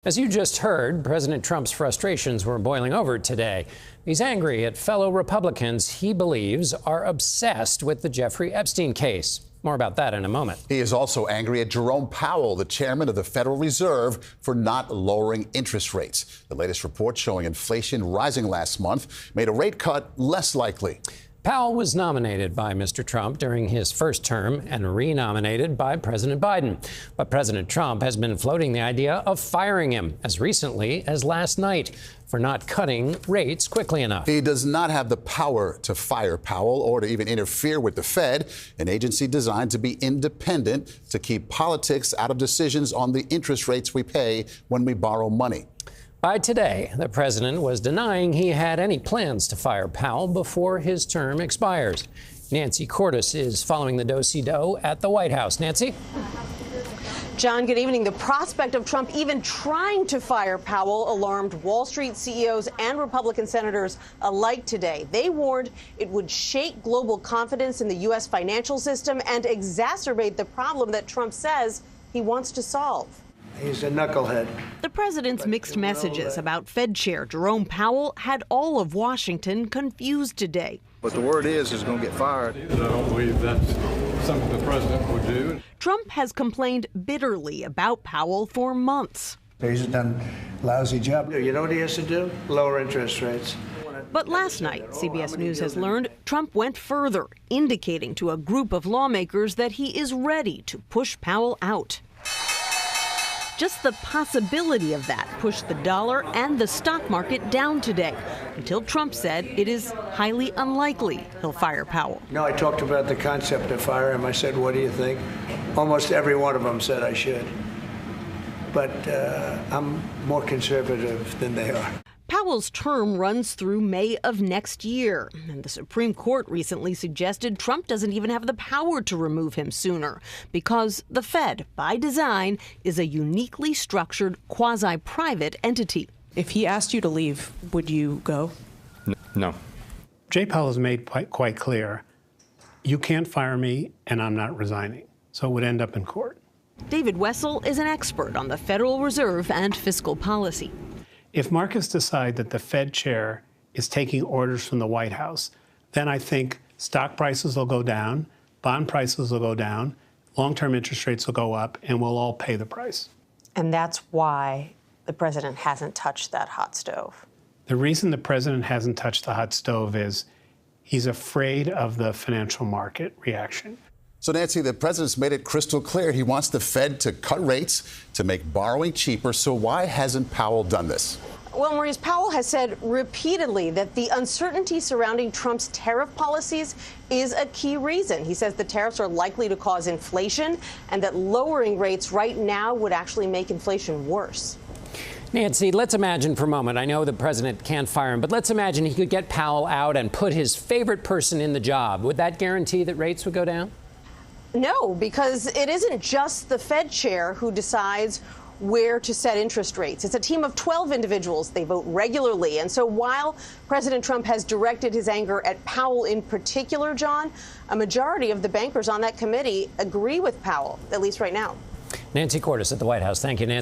As you just heard, President Trump's frustrations were boiling over today. He's angry at fellow Republicans he believes are obsessed with the Jeffrey Epstein case. More about that in a moment. He is also angry at Jerome Powell, the chairman of the Federal Reserve, for not lowering interest rates. The latest report showing inflation rising last month made a rate cut less likely. Powell was nominated by Mr. Trump during his first term and renominated by President Biden. But President Trump has been floating the idea of firing him as recently as last night for not cutting rates quickly enough. He does not have the power to fire Powell or to even interfere with the Fed, an agency designed to be independent to keep politics out of decisions on the interest rates we pay when we borrow money. By today, the president was denying he had any plans to fire Powell before his term expires. Nancy Cordes is following the do-si-do at the White House. Nancy? John, good evening. The prospect of Trump even trying to fire Powell alarmed Wall Street CEOs and Republican senators alike today. They warned it would shake global confidence in the U.S. financial system and exacerbate the problem that Trump says he wants to solve. He's a knucklehead. The president's mixed messages about Fed Chair Jerome Powell had all of Washington confused today. But the word is he's going to get fired. I don't believe that's something the president would do. Trump has complained bitterly about Powell for months. He's done a lousy job. You know what he has to do? Lower interest rates. But last night, CBS News has learned Trump went further, indicating to a group of lawmakers that he is ready to push Powell out. Just the possibility of that pushed the dollar and the stock market down today, until Trump said it is highly unlikely he'll fire Powell. No, I talked about the concept of fire him. I said, what do you think? Almost every one of them said I should. But I'm more conservative than they are. Powell's term runs through May of next year, and the Supreme Court recently suggested Trump doesn't even have the power to remove him sooner because the Fed, by design, is a uniquely structured quasi-private entity. If he asked you to leave, would you go? No. Jay Powell has made quite clear, you can't fire me and I'm not resigning. So it would end up in court. David Wessel is an expert on the Federal Reserve and fiscal policy. If markets decide that the Fed chair is taking orders from the White House, then I think stock prices will go down, bond prices will go down, long-term interest rates will go up, and we'll all pay the price. And that's why the president hasn't touched that hot stove. The reason the president hasn't touched the hot stove is he's afraid of the financial market reaction. So, Nancy, the president's made it crystal clear he wants the Fed to cut rates to make borrowing cheaper. So why hasn't Powell done this? Well, Maurice, Powell has said repeatedly that the uncertainty surrounding Trump's tariff policies is a key reason. He says the tariffs are likely to cause inflation and that lowering rates right now would actually make inflation worse. Nancy, let's imagine for a moment, I know the president can't fire him, but let's imagine he could get Powell out and put his favorite person in the job. Would that guarantee that rates would go down? No, because it isn't just the Fed chair who decides where to set interest rates. It's a team of 12 individuals. They vote regularly. And so while President Trump has directed his anger at Powell in particular, John, a majority of the bankers on that committee agree with Powell, at least right now. Nancy Cordes at the White House. Thank you, Nancy.